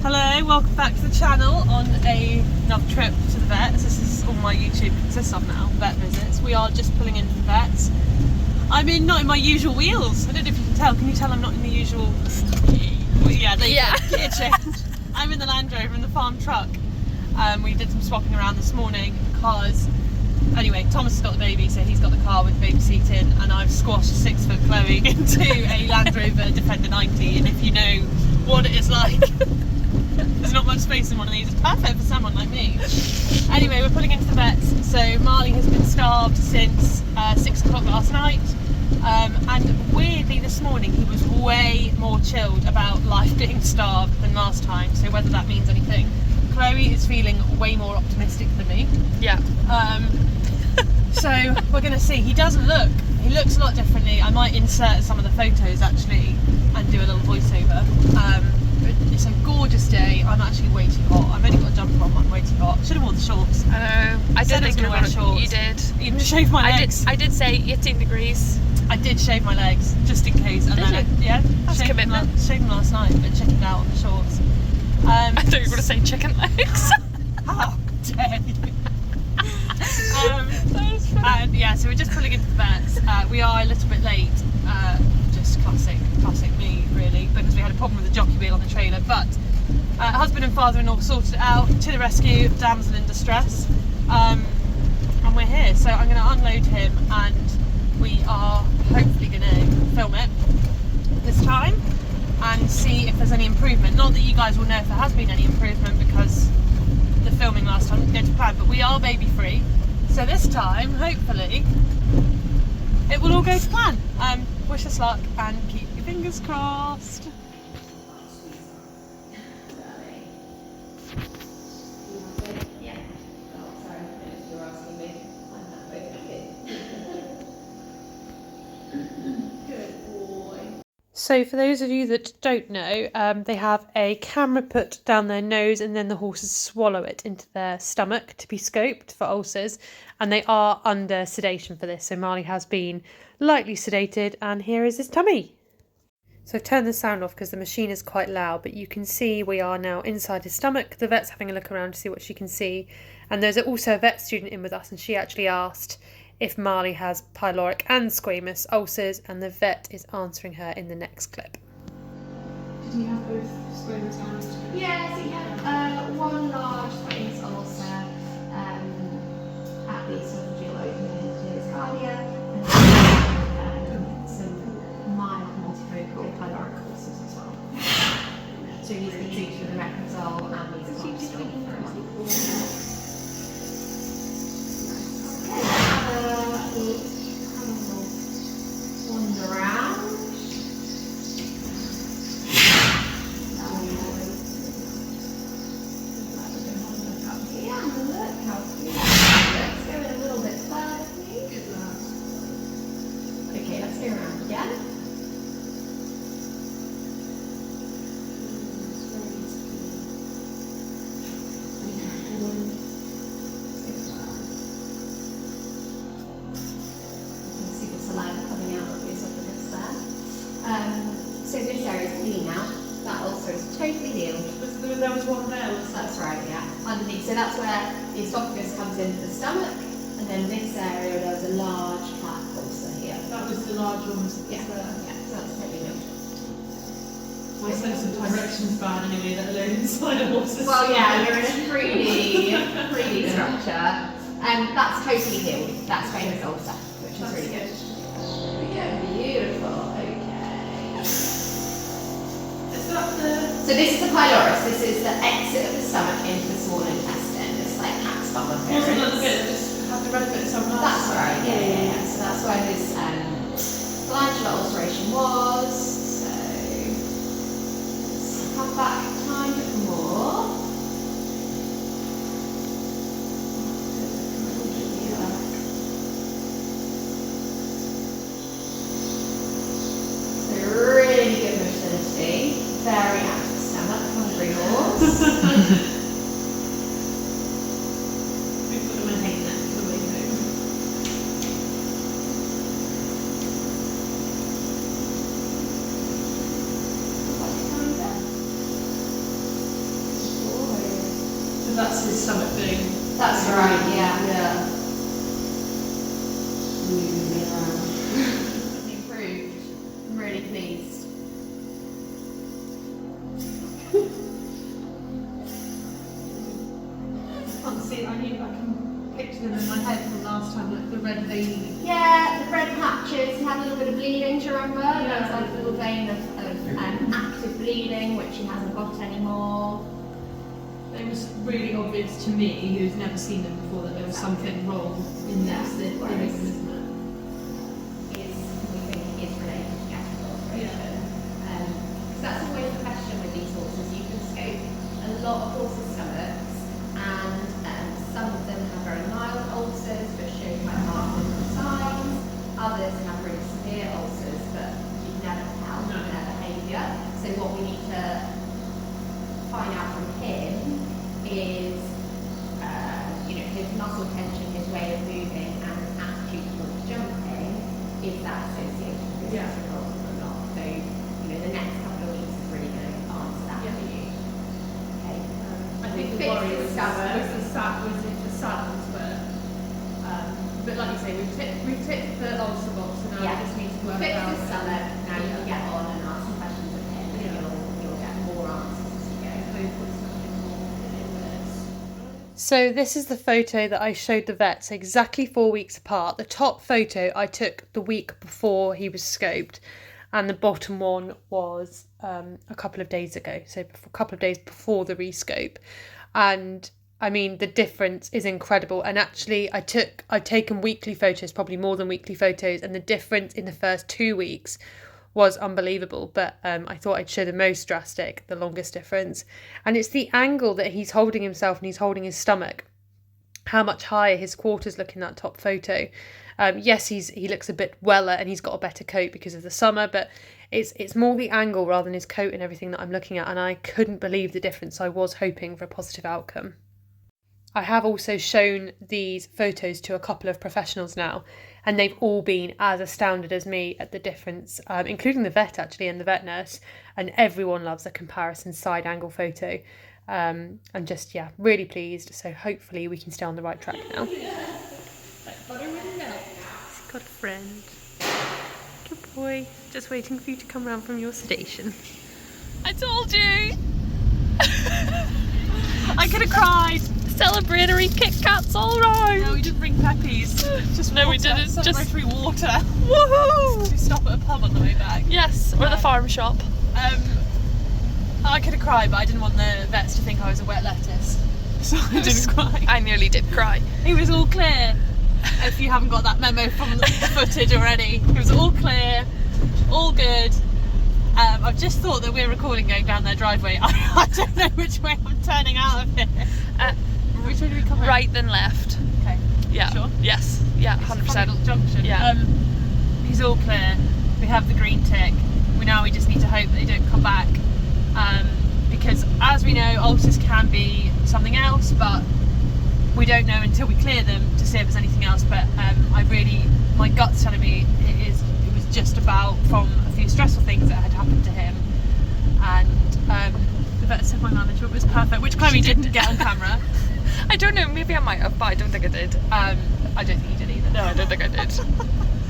Hello, welcome back to the channel on another trip to the vets. This is all my YouTube consists of now, vet visits. We are just pulling into the vets. I'm not in my usual wheels. I don't know if you can tell. Can you tell I'm not in the usual... Well, yeah, there you go. Gear change. I'm in the Land Rover in the farm truck. We did some swapping around this morning because... Anyway, Thomas has got the baby, so he's got the car with the baby seat in, and I've squashed 6-foot Chloe into a Land Rover Defender 90, and if you know what it is like... There's not much space in one of these. It's perfect for someone like me. Anyway, we're pulling into the vets. So Marley has been starved since 6 o'clock last night. And weirdly this morning he was way more chilled about life being starved than last time. So whether that means anything. Chloe is feeling way more optimistic than me. Yeah. So we're going to see. He looks a lot differently. I might insert some of the photos actually and do a little voiceover. It's a gorgeous day. I'm actually way too hot. I've only got a jumper on, I'm way too hot. Should have worn the shorts. I know. I did think you wear shorts. You did. Even shave my legs. I did say 18 degrees. I did shave my legs just in case. And did then you? Yeah. That's commitment. Shaved them last night, but chickened out on the shorts. I thought you were going to say chicken legs. How dare you? And yeah, so we're just pulling into the vets. We are a little bit late. Just classic me really, because we had a problem with the jockey wheel on the trailer, but husband and father-in-law sorted it out. To the rescue, damsel in distress, and we're here. So I'm going to unload him and we are hopefully going to film it this time and see if there's any improvement. Not that you guys will know if there has been any improvement because the filming last time didn't go to plan, but we are baby free, so this time hopefully it will all go to plan. Wish us luck and keep your fingers crossed. So for those of you that don't know, they have a camera put down their nose and then the horses swallow it into their stomach to be scoped for ulcers, and they are under sedation for this. So Marley has been lightly sedated and here is his tummy. So I've turned the sound off because the machine is quite loud, but you can see we are now inside his stomach. The vet's having a look around to see what she can see, and there's also a vet student in with us, and she actually asked if Marley has pyloric and squamous ulcers, and the vet is answering her in the next clip. Did you have both squamous and? Yeah, so you had one large squamous ulcer at the esophageal opening to his cardia, and some mild multifocal pyloric ulcers as well. So he's been treated with omeprazole and he's got stool for a month. Wander around. Yeah, look how cute. Let's go in a little bit further, please. Okay, let's go around again. So this area is clean now. That ulcer is totally healed. There was one there. That's right, yeah. Underneath. So that's where the esophagus comes into the stomach, and then this area there was a large plaque ulcer here. That was the large one. Yeah, so that's totally healed. My sense of direction's bad anyway, let alone inside a horse's. Well, yeah, you're in a 3D structure, and that's totally healed. That's famous ulcer, which is really good. There we go. Beautiful. Okay. So this is the pylorus. This is the exit of the stomach into the small intestine. It's like cat's bum appearance. Wasn't that good? Just have the red bit somewhere else. That's right. Yeah. So that's where his glandular ulceration was. So let's have that time a bit more. So really good motility. Very active stomach, hungry horse. We put them in hay net for the way home. right, yeah. Yeah. Improved. I'm really pleased. I can't see it. I can picture them in my head from last time, like the red vein. Yeah, the red patches, he had a little bit of bleeding, do you remember? There was like a little vein of active bleeding, which he hasn't got anymore. It was really obvious to me, who's never seen them before, that there was something wrong in this image, isn't it? We think it is related to gastric ulceration. Because that's always the question with these horses. You can scope a lot of horses' stomachs, and some of them have very mild ulcers but show quite marked different signs. Others have really severe ulcers, but you can never tell from their behaviour. So what we need to find out from him is, his muscle tension, his way of moving, and his attitude towards jumping. Is that associated with gastric ulcer or not? So, the next couple of weeks is really going to answer that for you. Okay. I think the worry was the saddles, but like you say, we've ticked the ulcer box, and now we just need to work Fix out. the stomach, now you can get on and ask some questions of him, and you'll get more answers as you go. So this is the photo that I showed the vets exactly 4 weeks apart. The top photo I took the week before he was scoped, and the bottom one was a couple of days ago, so a couple of days before the rescope. And I mean, the difference is incredible. And actually I've taken weekly photos, probably more than weekly photos, and the difference in the first 2 weeks was unbelievable. But I thought I'd show the most drastic, the longest difference. And it's the angle that he's holding himself and he's holding his stomach. How much higher his quarters look in that top photo. Yes, he looks a bit weller and he's got a better coat because of the summer, but it's more the angle rather than his coat and everything that I'm looking at. And I couldn't believe the difference. I was hoping for a positive outcome. I have also shown these photos to a couple of professionals now, and they've all been as astounded as me at the difference, including the vet actually and the vet nurse, and everyone loves a comparison side angle photo. And just, really pleased. So hopefully we can stay on the right track now. He's got a friend. Good boy. Just waiting for you to come round from your sedation. I told you! I could have cried. Celebratory Kit Kats all round! No, we didn't bring peppies. Just no, water, we didn't. Celebratory water. Woohoo! We stop at a pub on the way back. Yes, or the farm shop. I could have cried, but I didn't want the vets to think I was a wet lettuce. So I didn't cry. I nearly did cry. It was all clear. If you haven't got that memo from the footage already, it was all clear, all good. I've just thought that we're recording going down their driveway. I don't know which way I'm turning out of here. Which way do we come out? Right then left. Okay. Yeah. Sure. Yes. Yeah. 100%. Junction. Yeah. He's all clear. We have the green tick. We just need to hope they don't come back. Because as we know, ulcers can be something else, but we don't know until we clear them to see if there's anything else. But my gut's telling me it was just about from a few stressful things that had happened to him. And the vet said my management was perfect, which Chloe didn't get on camera. I don't know, maybe I might have, but I don't think I did. I don't think you did either. No, I don't think I did.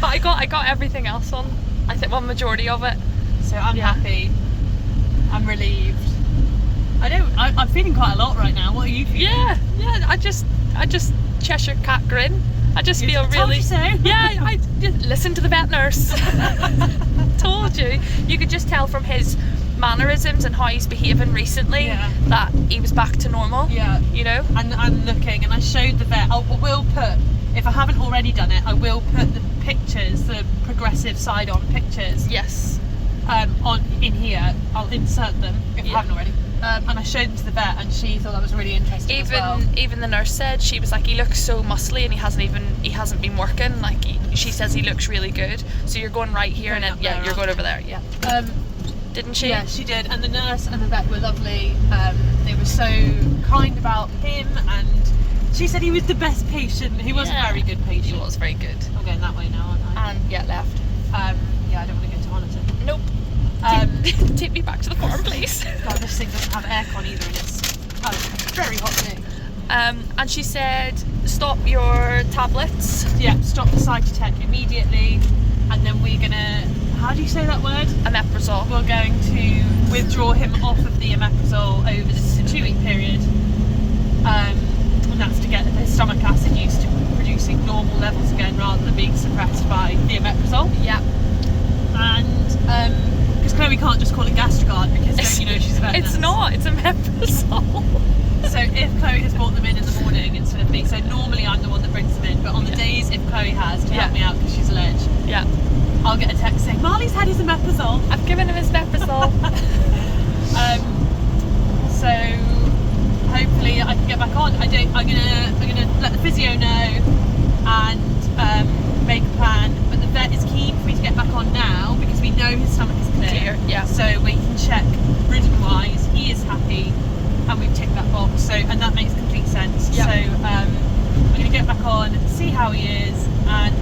But I got everything else on. I think majority of it. So I'm happy. I'm relieved. I'm feeling quite a lot right now. What are you feeling? Yeah. I just Cheshire cat grin. I just feel really. Told you so. Yeah, I just listen to the vet nurse. Told you. You could just tell from his mannerisms and how he's behaving recently that he was back to normal. Yeah. You know. And I'm looking, and I showed the vet. I will put, if I haven't already done it, I will put the pictures, the progressive side-on pictures. Yes. In here. I'll insert them if I haven't already. And I showed them to the vet, and she thought that was really interesting as well. Even the nurse said, she was like, he looks so muscly and he hasn't been working. Like she says he looks really good. So you're going right here, and then you're going over there. Yeah. Didn't she? Yeah, she did. And the nurse and the vet were lovely. They were so kind about him, and she said he was the best patient. He was a very good patient. He was very good. I'm going that way now, aren't I? And left. I don't want to go to Honiton. Nope. Take me back to the farm, please. God, this thing doesn't have aircon either, and it's very hot today. And she said, stop your tablets. Yeah, stop the Cytotec immediately, and then we're gonna, how do you say that word? Omeprazole. We're going to withdraw him off of the omeprazole over the 2-week period, and that's to get his stomach acid used to producing normal levels again rather than being suppressed by the omeprazole. Yeah. And because Chloe can't just call it Gastrogard because don't you know she's a vet It's nurse. not, it's omeprazole. So if Chloe has brought them in the morning instead of me, so normally I'm the one that brings them in, but on the days if Chloe has to help me out because she's allergic, Yeah. I'll get a text saying Marley's had his omeprazole. I've given him his omeprazole. So hopefully I can get back on. I'm gonna let the physio know and make a plan. But the vet is keen for me to get back on now because we know his stomach is clear. Yeah. So we can check ridden wise. He is happy, and we've ticked that box. So and that makes complete sense. Yeah. So I'm gonna get back on, see how he is, and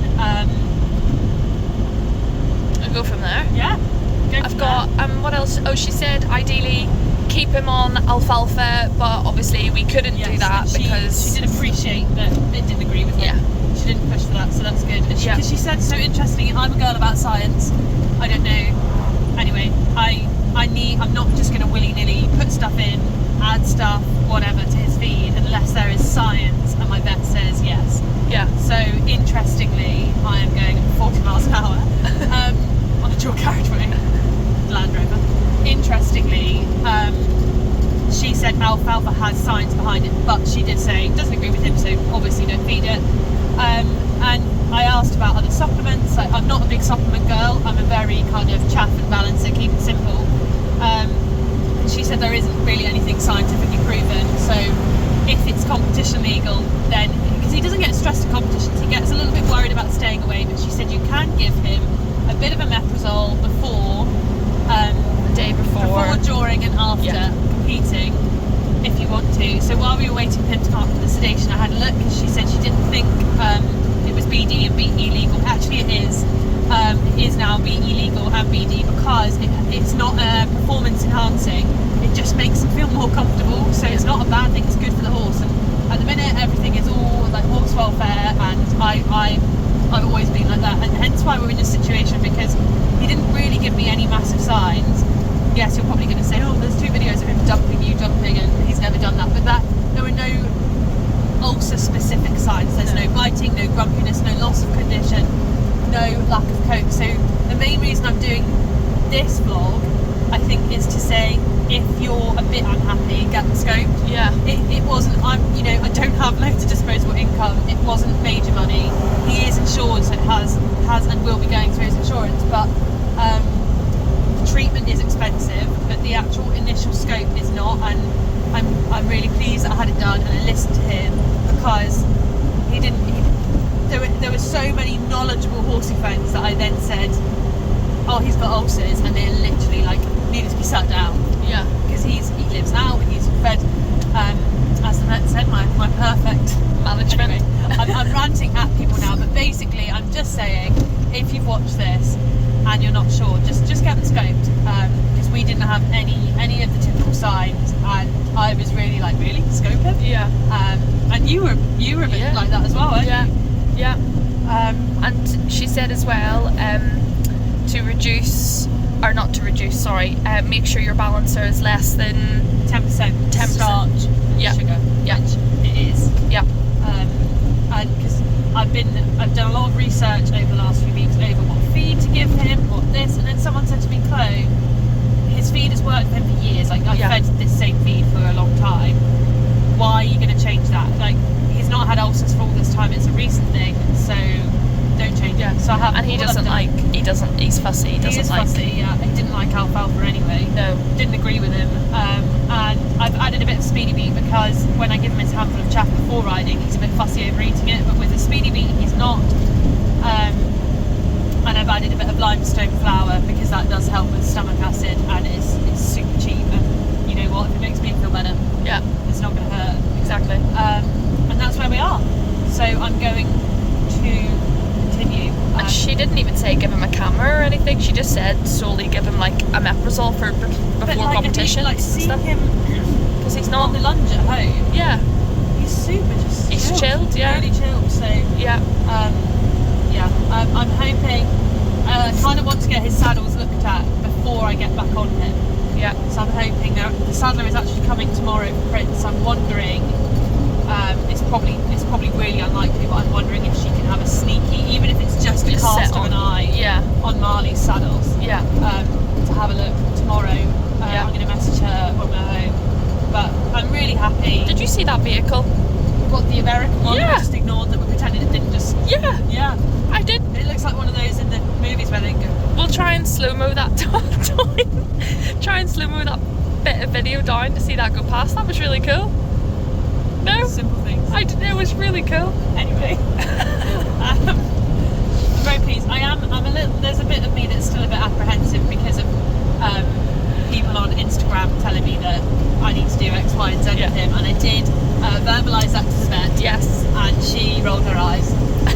I'll go from there. yeah. I've got, what else? Oh, she said ideally keep him on alfalfa, but obviously we couldn't do that because she did appreciate that it didn't agree with him. She didn't push for that, so that's good. And because she said so interesting, I'm a girl about science. I don't know. Anyway, I'm not just going to willy-nilly put stuff in, add stuff, whatever to his feed unless there is science and my vet says yes. Yeah. So interestingly, I am going at 40 miles an hour on a dual carriageway, Land Rover. Interestingly, she said alfalfa has science behind it, but she did say doesn't agree with him, so obviously don't feed it. And I asked about other supplements. I'm not a big supplement girl. I'm a very kind of chaff and balancer, keep it simple. And she said there isn't really anything scientifically proven. So if it's competition legal, then because he doesn't get stressed at competitions, he gets a little bit worried about staying away. But she said you can give him a bit of omeprazole before. The day before, during, and after competing, if you want to. So while we were waiting for him to come up for the sedation, I had a look because she said she didn't think it was BD and BE legal. Actually, it is. It is now BE legal and BD because it's not performance enhancing. It just makes him feel more comfortable. So it's not a bad thing. It's good for the horse. And at the minute, everything is all like horse welfare, and I've always been like that, and hence why we're in this situation because he didn't really give me any massive signs. Yes, you're probably going to say, oh, there's 2 videos of him dumping you jumping, and he's never done that. But there were no ulcer-specific signs. There's no biting, no grumpiness, no loss of condition, no lack of coat. So the main reason I'm doing this vlog, I think, is to say if you're a bit unhappy, get the scoped. Yeah. It wasn't. I don't have loads of disposable income. It wasn't major money. He is insured, so it has and will be going through his insurance, but. Treatment is expensive, but the actual initial scope is not, and I'm really pleased that I had it done and I listened to him because there were so many knowledgeable horsey friends that I then said, oh, he's got ulcers, and they literally like needed to be sat down. Yeah. Because he lives out and he's fed, as the vet said, my perfect management. Anyway, I'm ranting at people now, but basically I'm just saying if you've watched this and you're not sure, just get them scoped because we didn't have any of the typical signs, and I was really like, really scope him? Yeah. And you were a bit like that as well, weren't you? Yeah. And she said as well make sure your balancer is less than 10% starch sugar, which it is. Yeah. And because I've done a lot of research over the last few weeks over what feed to give him, what this, and then someone said to me, Chloe, his feed has worked for him for years. Like I've fed this same feed for a long time. Why are you going to change that? Like he's not had ulcers for all this time. It's a recent thing, so don't change it. So I have. And he's fussy. He is fussy. Yeah, he didn't like alfalfa anyway. No, didn't agree with him. And I've added a bit of Speedy Beet because when I give him his handful of chaff before riding, he's a bit fussy over eating it. But with the Speedy Beet, he's not. And I've added a bit of limestone flour because that does help with stomach acid, and it's super cheap. And you know what? If it makes me feel better, it's not going to hurt. Exactly. And that's where we are. So I'm going to continue. And she didn't even say give him a camera or anything. She just said solely give him like omeprazole before competition. Like see him because he's not on the lunge at home. Yeah. He's super just He's chilled, yeah. Really chilled. So Yeah. I'm hoping. I kind of want to get his saddles looked at before I get back on him. Yeah. So I'm hoping that the saddler is actually coming tomorrow for Prince. I'm wondering. It's probably really unlikely, but I'm wondering if she can have a sneaky, even if it's just a Just cast sit of an on- eye Yeah. on Marley's saddles. Yeah. To have a look tomorrow. Yeah. I'm going to message her when we're home. But I'm really happy. Did you see that vehicle? What, the American one? Yeah. I just ignored that. We pretended it didn't just. Yeah. Yeah. I did. It looks like one of those in the movies where they go. We'll try and slow-mo that down. Try and slow-mo that bit of video down to see that go past. That was really cool. No? Simple things. I did. It was really cool. Anyway. I'm very pleased. I'm a little. There's a bit of me that's still a bit apprehensive because of people on Instagram telling me that I need to do X, Y, and Z Yeah. with him, and I did verbalise that to the vet. Yes. And she rolled her eyes,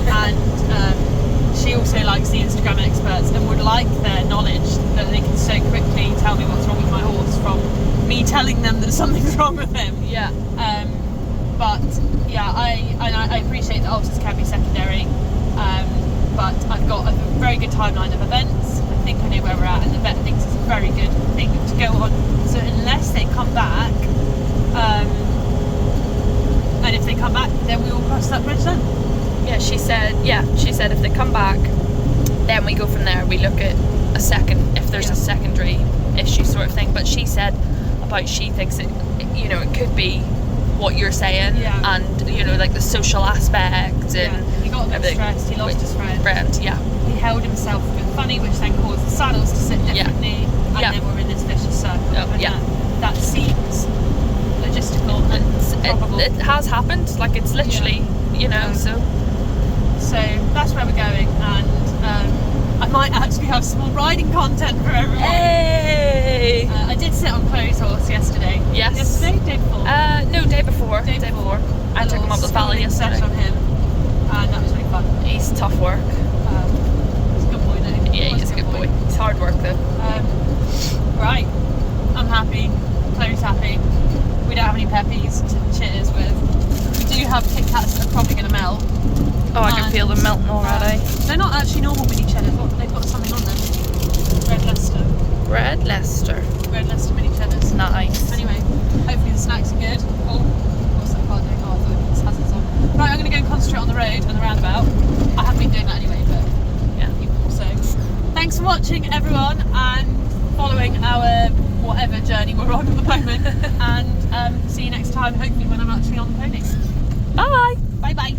and she also likes the Instagram experts and would like their knowledge that they can so quickly tell me what's wrong with my horse from me telling them that something's wrong with him. Yeah. But yeah, I appreciate that ulcers can be secondary, but I've got a very good timeline of events. I think I know where we're at, and the vet thinks it's a very good thing to go on. So unless they come back, and if they come back, then we will cross that bridge then. Yeah, she said if they come back, then we go from there. We look at a second, if there's a secondary issue sort of thing. But she said about she thinks it could be what you're saying, and like the social aspect and he got a bit everything. stressed. He lost his friend. Yeah. He held himself a bit funny, which then caused the saddles to sit differently, and then we're in this vicious circle. And that seems logistical and probable. It has happened. Like it's literally, So that's where we're going, and I might actually have some more riding content for everyone. Hey! I did sit on Chloe's horse yesterday. Yes. Yesterday? Day before? No, day before. Day before. I took him up the valley yesterday. On him, and that was really fun. He's tough work. He's a good boy though. Yeah, he's a good boy. It's hard work though. Right. I'm happy. Chloe's happy. We don't have any peppies to cheers with. We do have Kit Kats that are probably going to melt. Oh, I can feel them melting already. They're not actually normal mini cheddars. They've got something on them. Red Leicester. Red Leicester. Red Leicester mini cheddars. Nice. Anyway, hopefully the snacks are good. Oh, what's that car doing? Oh, I thought this hazards on. Right, I'm going to go and concentrate on the road and the roundabout. I haven't been doing that anyway, but yeah. So, thanks for watching, everyone, and following our whatever journey we're on at the moment. And see you next time, hopefully when I'm actually on the pony. Bye. Bye bye.